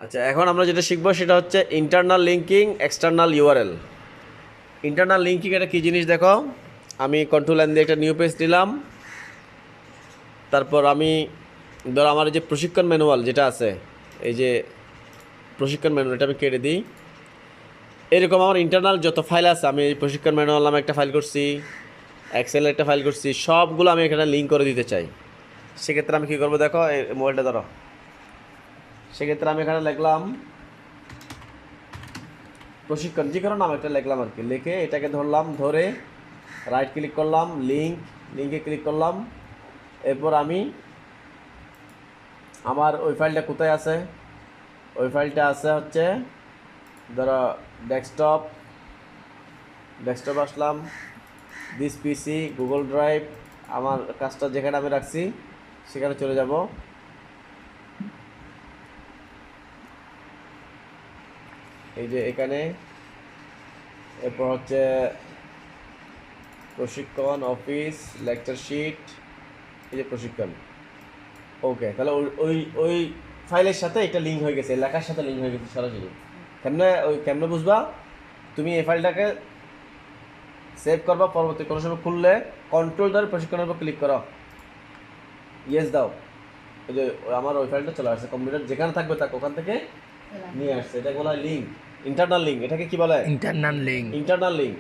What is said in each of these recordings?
আচ্ছা, এখন আমরা যেটা শিখবো সেটা হচ্ছে internal linking, external URL. Internal linking এটা কী জিনিস দেখো। আমি কন্ট্রোল এন দিয়ে একটা নিউ পেজ নিলাম। তারপর আমি ধরো আমার এই যে প্রশিক্ষণ ম্যানুয়াল যেটা আছে, এই যে প্রশিক্ষণ ম্যানুয়াল, এটা আমি কেটে দিই। এরকম আমার ইন্টারনাল যত ফাইল আছে, আমি এই প্রশিক্ষণ ম্যানুয়াল নামে একটা ফাইল করছি, এক্সেলের একটা ফাইল করছি, সবগুলো আমি এখানে লিঙ্ক করে দিতে চাই। সেক্ষেত্রে আমি কী করবো দেখো, এই মোবাইলটা ধরো। সেক্ষেত্রে আমি এখানে লিখলাম প্রশিক্ষণ, যে কোনো নাম একটা লিখলাম আর কি। লিখে এটাকে ধরলাম, ধরে রাইট ক্লিক করলাম, লিঙ্কে ক্লিক করলাম। এরপর আমি আমার ওই ফাইলটা কোথায় আছে, ওই ফাইলটা আছে হচ্ছে ধরো desktop Aslam, this PC, Google drive, আমার কাজটা যেখানে আমি রাখছি সেখানে চলে যাব। এই যে এখানে, এরপর হচ্ছে প্রশিক্ষণ, অফিস, লেকচার শিট, এই যে প্রশিক্ষণ। ওকে, তাহলে ওই ওই ফাইলের সাথে এটা লিঙ্ক হয়ে গেছে, লেখার সাথে লিঙ্ক হয়ে গেছে সরাসরি। কেমনে বুঝবা? তুমি এই ফাইলটাকে সেভ করবা, পরবর্তী কোনো সময় খুললে কন্ট্রোল ধরে প্রশিক্ষণের উপর ক্লিক করো, ইয়েস দাও, ওই যে আমার ওই ফাইলটা চলে আসছে। কম্পিউটার যেখানে থাকবে তাকে ওখান থেকে নিয়ে আসছে। এটাকে বলা হয় লিঙ্ক, ইন্টারনাল লিঙ্ক। এটাকে কি বলে? Internal link.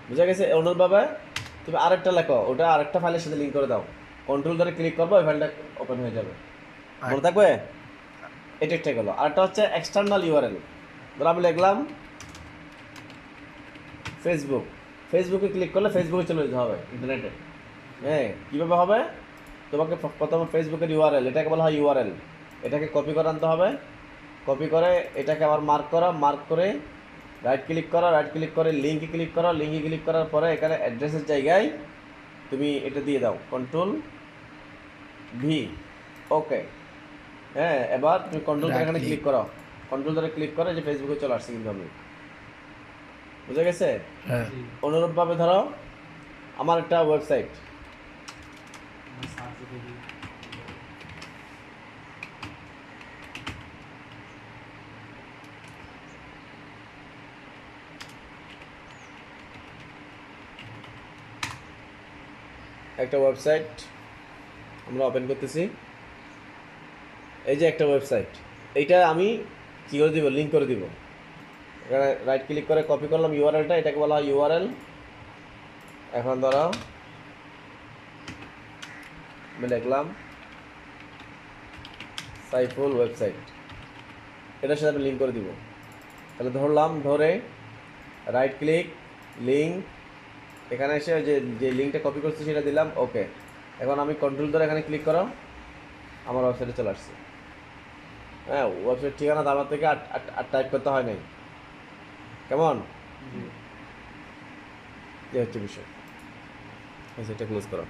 বুঝা গেছে? অনুরূপভাবে তুমি আরেকটা লেখো, ওটা আরেকটা ফাইলের সাথে লিঙ্ক করে দাও, কন্ট্রোল ধরে ক্লিক করবো, ওই ফাইলটা ওপেন হয়ে যাবে। মনে থাকবে? এটা একটা গেলো। আরেকটা হচ্ছে এক্সটার্নাল ইউআরএল। ধরো আমি লিখলাম ফেসবুকে ক্লিক করলে ফেসবুকে চলে যেতে হবে ইন্টারনেটে। হ্যাঁ, কীভাবে হবে? তোমাকে প্রথমে ফেসবুকের ইউআরএল, এটাকে বলা হয় ইউআরএল। এটাকে কপি করে আনতে হবে। কপি করে এটাকে আবার মার্ক করে রাইট ক্লিক করে লিঙ্কে ক্লিক করার পরে এখানে অ্যাড্রেসের জায়গায় তুমি এটা দিয়ে দাও, কন্ট্রোল ভি। ওকে, হ্যাঁ, এবার তুমি কন্ট্রোল ধরে এখানে ক্লিক করো, কন্ট্রোল ধরে ক্লিক করে যে ফেসবুকে চলে আসছে কিন্তু আমি। বুঝা গেছে? অনুরূপভাবে ধরো আমার একটা ওয়েবসাইট, আমরা ওপেন করতেছি। এই যে একটা ওয়েবসাইট, এইটা আমি কী করে দিব? লিঙ্ক করে দিব। এখানে রাইট ক্লিক করে কপি করলাম ইউআরএলটা, এটাকে বলা হয় ইউআরএল। এখন ধরো আমি লিখলাম সাইফুল ওয়েবসাইট, এটার সাথে আমি লিঙ্ক করে দিব। তাহলে ধরলাম, ধরে রাইট ক্লিক, লিঙ্ক, এখানে এসে যে লিঙ্কটা কপি করছি সেটা দিলাম। ওকে, এখন আমি কন্ট্রোল ধরে এখানে ক্লিক করো, আমার ওয়েবসাইটে চলে আসছে। হ্যাঁ, ওয়েবসাইট ঠিকানা আমার থেকে আর টাইপ করতে হয় নাই। কেমন? এই হচ্ছে বিষয়। ওয়েবসাইটটা ক্লোজ করো।